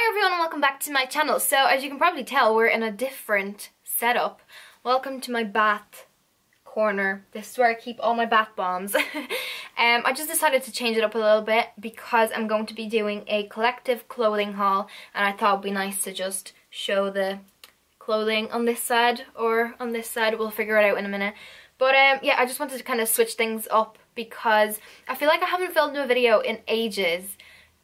Hi everyone and welcome back to my channel. So as you can probably tell, we're in a different setup. Welcome to my bath corner. This is where I keep all my bath bombs. I just decided to change it up a little bit because I'm going to be doing a collective clothing haul, and I thought it would be nice to just show the clothing on this side or on this side. We'll figure it out in a minute. But yeah, I just wanted to kind of switch things up because I feel like I haven't filmed a video in ages.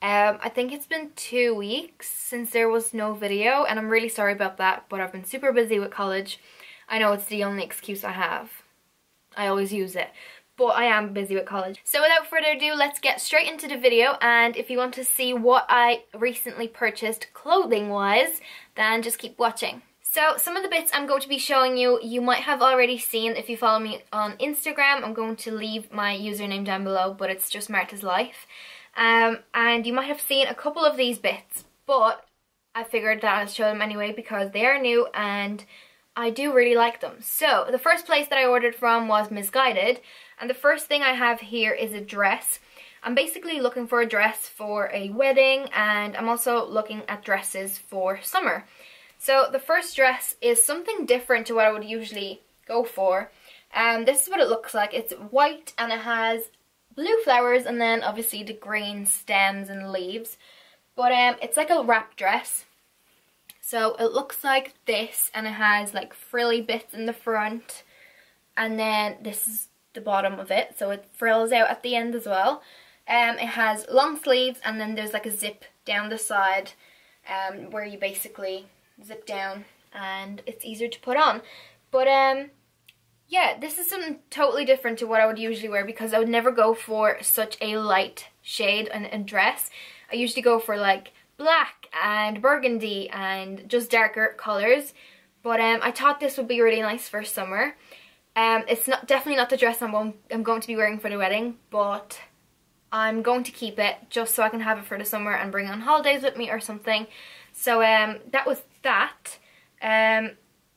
I think it's been 2 weeks since there was no video, and I'm really sorry about that, but I've been super busy with college. I know it's the only excuse I have. I always use it, but I am busy with college. So without further ado, let's get straight into the video, and if you want to see what I recently purchased clothing-wise, then just keep watching. So some of the bits I'm going to be showing you, you might have already seen if you follow me on Instagram. I'm going to leave my username down below, but it's just MoreMartasLife. And you might have seen a couple of these bits, but I figured that I'd show them anyway because they are new and I do really like them. So the first place that I ordered from was Misguided, and the first thing I have here is a dress. I'm basically looking for a dress for a wedding, and I'm also looking at dresses for summer. So the first dress is something different to what I would usually go for. This is what it looks like. It's white and it has blue flowers and then obviously the green stems and leaves, but it's like a wrap dress. So it looks like this, and it has like frilly bits in the front, and then this is the bottom of it, so it frills out at the end as well. It has long sleeves, and then there's like a zip down the side where you basically zip down and it's easier to put on. But yeah, this is something totally different to what I would usually wear because I would never go for such a light shade in a dress. I usually go for like black and burgundy and just darker colours. But I thought this would be really nice for summer. It's definitely not the dress I'm going to be wearing for the wedding, but I'm going to keep it just so I can have it for the summer and bring it on holidays with me or something. So that was that.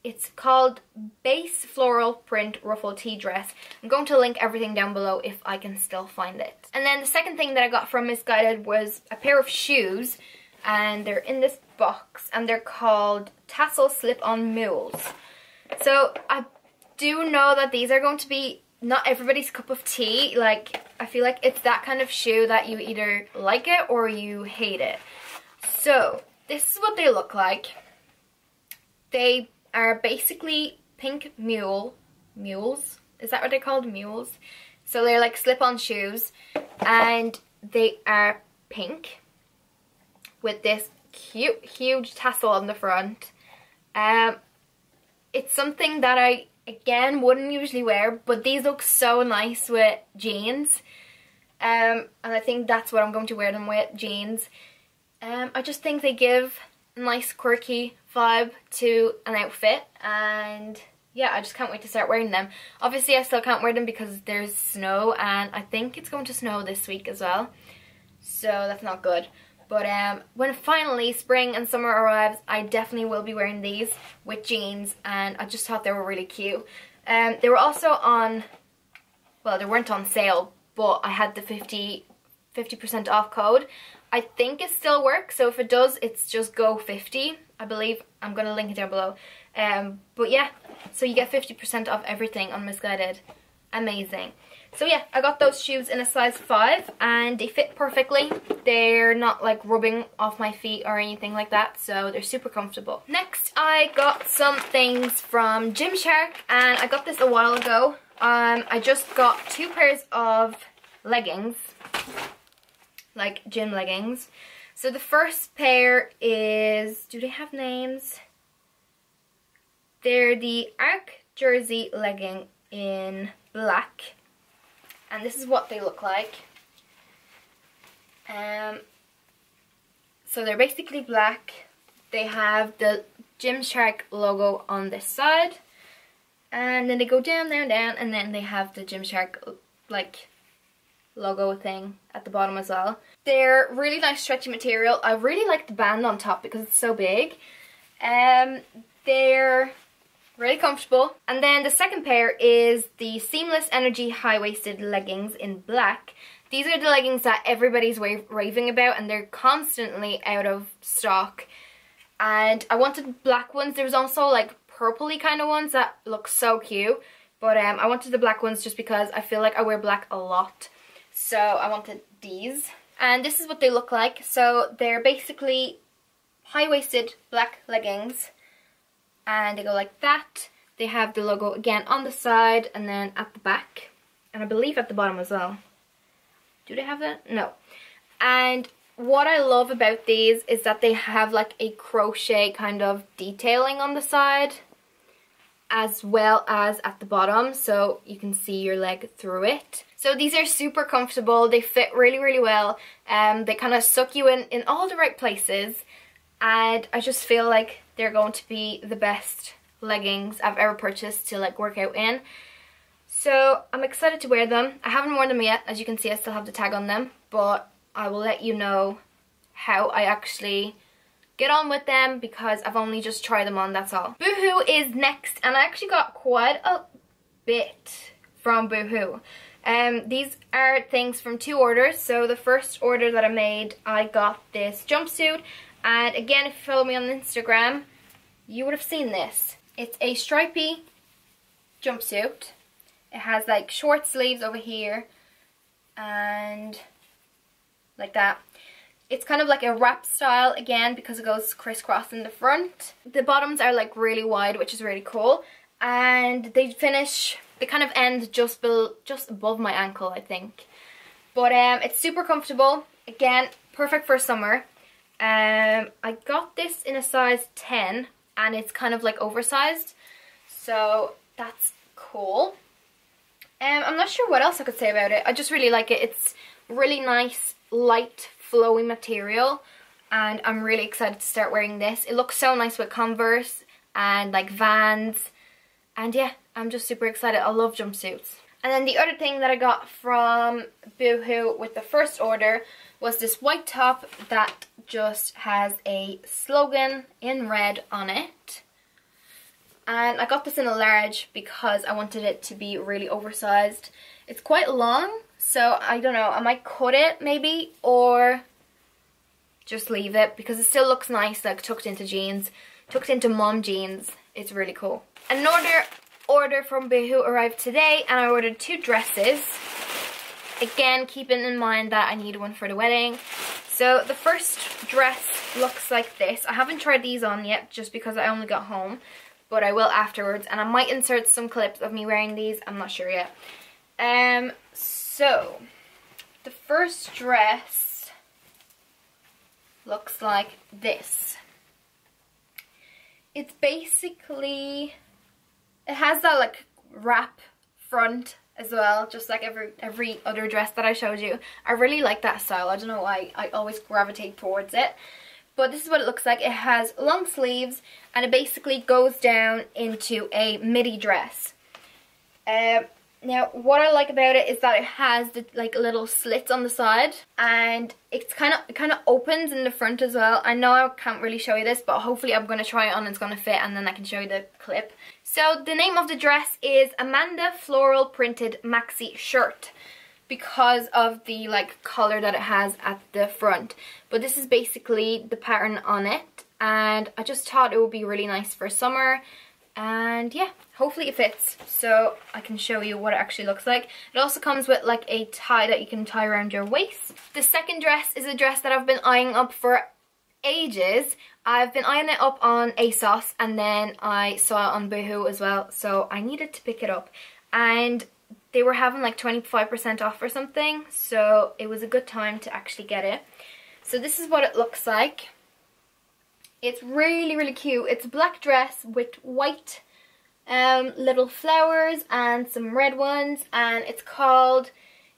It's called Base Floral Print Ruffle Tee Dress. I'm going to link everything down below if I can still find it. And then the second thing that I got from Misguided was a pair of shoes. And they're in this box. And they're called Tassel Slip-On Mules. So I do know that these are going to be not everybody's cup of tea. Like, I feel like it's that kind of shoe that you either like it or you hate it. So this is what they look like. They are basically pink mules. Is that what they're called? Mules. So they're like slip-on shoes, and they are pink with this cute, huge tassel on the front. It's something that I, again, wouldn't usually wear, but these look so nice with jeans. And I think that's what I'm going to wear them with, jeans. I just think they give a nice quirky vibe to an outfit, and yeah, I just can't wait to start wearing them. Obviously I still can't wear them because there's snow, and I think it's going to snow this week as well, so that's not good. But when finally spring and summer arrives, I definitely will be wearing these with jeans, and I just thought they were really cute. They were also on, well, they weren't on sale, but I had the 50% off code. I think it still works, so if it does, it's just go 50, I believe. I'm going to link it down below. But yeah, so you get 50% off everything on Misguided. Amazing. So yeah, I got those shoes in a size 5, and they fit perfectly. They're not like rubbing off my feet or anything like that, so they're super comfortable. Next, I got some things from Gymshark, and I got this a while ago. I just got 2 pairs of leggings, like gym leggings. So the first pair is, do they have names? They're the Arc Jersey legging in black, and this is what they look like. So they're basically black. They have the Gymshark logo on this side, and then they go down, down, down, and then they have the Gymshark like logo thing at the bottom as well. They're really nice stretchy material. I really like the band on top because it's so big. They're really comfortable. And then the second pair is the Seamless Energy high-waisted leggings in black. These are the leggings that everybody's raving about, and they're constantly out of stock. And I wanted black ones. There was also like purpley kind of ones that look so cute. But I wanted the black ones just because I feel like I wear black a lot. So I wanted these. And this is what they look like. So they're basically high-waisted black leggings. And they go like that. They have the logo again on the side and then at the back. And I believe at the bottom as well. Do they have that? No. And what I love about these is that they have like a crochet kind of detailing on the side, as well as at the bottom, so you can see your leg through it. So these are super comfortable. They fit really, really well. They kind of suck you in all the right places. And I just feel like they're going to be the best leggings I've ever purchased to like work out in. So I'm excited to wear them. I haven't worn them yet. As you can see, I still have the tag on them. But I will let you know how I actually get on with them because I've only just tried them on, that's all. Boohoo is next, and I actually got quite a bit from Boohoo. These are things from 2 orders. So the first order that I made, I got this jumpsuit. And again, if you follow me on Instagram, you would have seen this. It's a stripy jumpsuit. It has like short sleeves over here and like that. It's kind of like a wrap style again because it goes crisscross in the front. The bottoms are like really wide, which is really cool. And they kind of end just above my ankle, I think. But it's super comfortable. Again, perfect for summer. I got this in a size 10 and it's kind of like oversized. So that's cool. I'm not sure what else I could say about it. I just really like it. It's really nice, light, flowy material, and I'm really excited to start wearing this. It looks so nice with Converse and like Vans, and yeah, I'm just super excited. I love jumpsuits. And then the other thing that I got from Boohoo with the first order was this white top that just has a slogan in red on it. And I got this in a large because I wanted it to be really oversized. It's quite long, so I don't know, I might cut it maybe or just leave it because it still looks nice, like tucked into jeans, tucked into mom jeans. It's really cool. Another order from Boohoo arrived today and I ordered 2 dresses. Again, keeping in mind that I need one for the wedding. So the first dress looks like this. I haven't tried these on yet just because I only got home, but I will afterwards, and I might insert some clips of me wearing these. I'm not sure yet. So the first dress looks like this. It's basically, it has that like wrap front as well, just like every other dress that I showed you. I really like that style. I don't know why, I always gravitate towards it. But this is what it looks like. It has long sleeves and it basically goes down into a midi dress. Now what I like about it is that it has the like little slits on the side, and it kind of opens in the front as well. I know I can't really show you this, but hopefully I'm going to try it on and it's going to fit, and then I can show you the clip. So the name of the dress is Amanda Floral Printed Maxi Shirt, because of the like collar that it has at the front. But this is basically the pattern on it, and I just thought it would be really nice for summer. And yeah, hopefully it fits so I can show you what it actually looks like. It also comes with like a tie that you can tie around your waist. The second dress is a dress that I've been eyeing up for ages. I've been eyeing it up on Asos, and then I saw it on Boohoo as well, so I needed to pick it up. And they were having like 25% off or something, so it was a good time to actually get it. So this is what it looks like. It's really, really cute. It's a black dress with white little flowers and some red ones, and it's called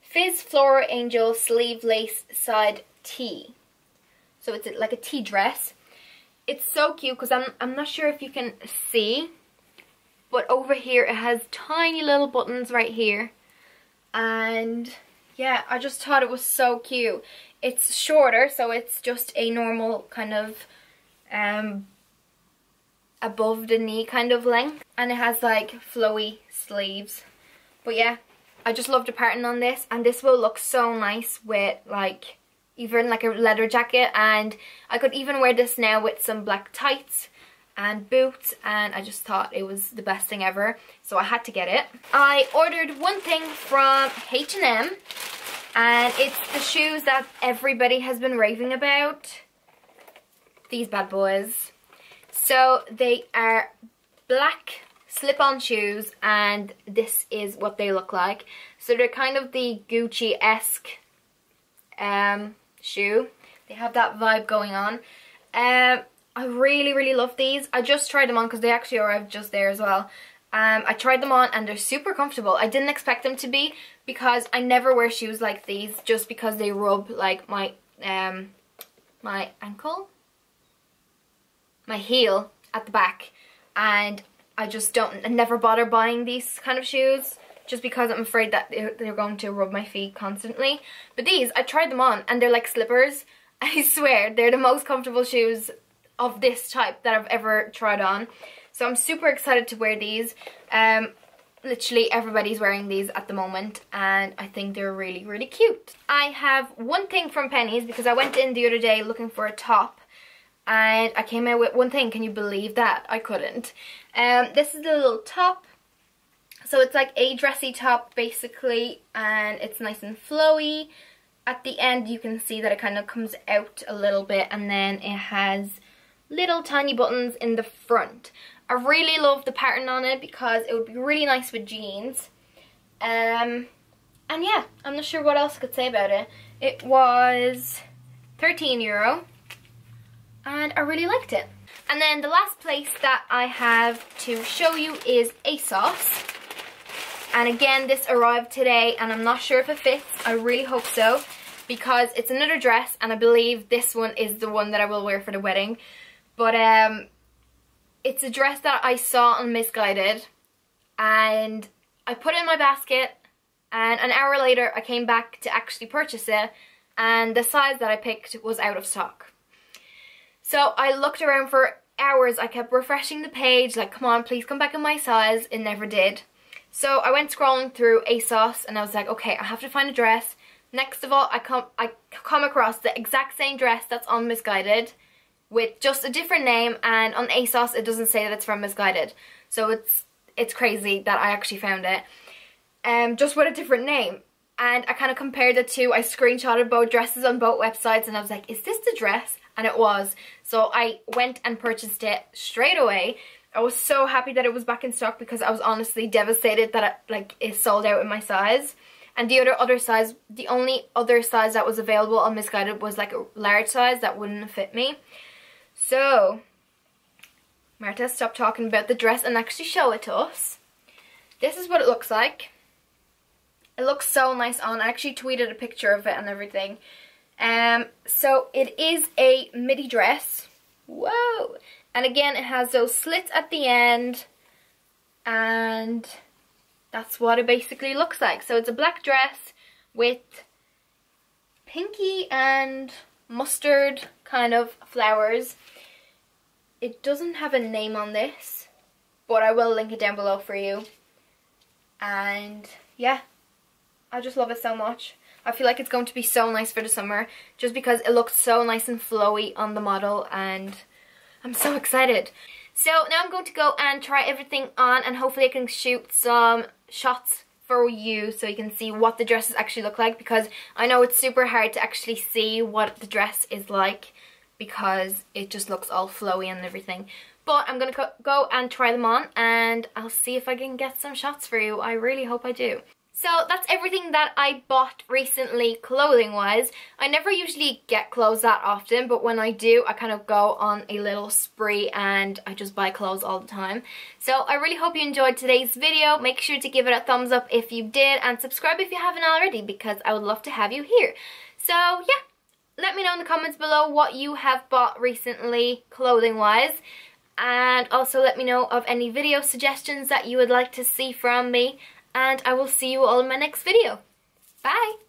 Fizz Floral Angel Sleeve Lace Side Tee. So it's like a tea dress. It's so cute because I'm not sure if you can see, but over here it has tiny little buttons right here. And yeah, I just thought it was so cute. It's shorter, so it's just a normal kind of above the knee kind of length, and it has like flowy sleeves. But yeah, I just love the pattern on this, and this will look so nice with like even like a leather jacket, and I could even wear this now with some black tights and boots, and I just thought it was the best thing ever, so I had to get it. I ordered one thing from H&M, and it's the shoes that everybody has been raving about. These bad boys. So they are black slip-on shoes, and this is what they look like. So they're kind of the Gucci-esque shoe. They have that vibe going on. I really love these. I just tried them on because they actually arrived just there as well. I tried them on and they're super comfortable. I didn't expect them to be, because I never wear shoes like these just because they rub like my my ankle, my heel at the back, and I never bother buying these kind of shoes just because I'm afraid that they're going to rub my feet constantly. But these, I tried them on and they're like slippers. I swear, they're the most comfortable shoes of this type that I've ever tried on. So I'm super excited to wear these. Literally everybody's wearing these at the moment, and I think they're really cute. I have one thing from Penny's because I went in the other day looking for a top, and I came out with one thing. Can you believe that? I couldn't. This is the little top. So it's like a dressy top basically, and it's nice and flowy. At the end you can see that it kind of comes out a little bit, and then it has little tiny buttons in the front. I really love the pattern on it because it would be really nice with jeans. And yeah, I'm not sure what else I could say about it. It was €13 and I really liked it. And then the last place that I have to show you is Asos. And again, this arrived today and I'm not sure if it fits. I really hope so, because it's another dress and I believe this one is the one that I will wear for the wedding. But it's a dress that I saw on Misguided and I put it in my basket, and an hour later I came back to actually purchase it, and the size that I picked was out of stock. So I looked around for hours. I kept refreshing the page like, come on, please come back in my size. It never did. So I went scrolling through Asos and I was like, okay, I have to find a dress. Next of all, I come across the exact same dress that's on Misguided with just a different name, and on Asos it doesn't say that it's from Misguided. So it's crazy that I actually found it just with a different name. And I kind of compared the two. I screenshotted both dresses on both websites and I was like, is this the dress? And it was. So I went and purchased it straight away. I was so happy that it was back in stock because I was honestly devastated that it sold out in my size. And the only other size that was available on Misguided was like a large size that wouldn't fit me. So, Marta, stop talking about the dress and actually show it to us. This is what it looks like. It looks so nice on. I actually tweeted a picture of it and everything. So it is a midi dress. Whoa! And again, it has those slits at the end, and that's what it basically looks like. So it's a black dress with pinky and mustard kind of flowers. It doesn't have a name on this, but I will link it down below for you. And yeah, I just love it so much. I feel like it's going to be so nice for the summer just because it looks so nice and flowy on the model, and I'm so excited. So now I'm going to go and try everything on, and hopefully I can shoot some shots for you so you can see what the dresses actually look like, because I know it's super hard to actually see what the dress is like because it just looks all flowy and everything. But I'm going to go and try them on, and I'll see if I can get some shots for you. I really hope I do. So that's everything that I bought recently clothing wise. I never usually get clothes that often, but when I do, I kind of go on a little spree and I just buy clothes all the time. So I really hope you enjoyed today's video. Make sure to give it a thumbs up if you did, and subscribe if you haven't already, because I would love to have you here. So yeah, let me know in the comments below what you have bought recently clothing wise, and also let me know of any video suggestions that you would like to see from me. And I will see you all in my next video. Bye!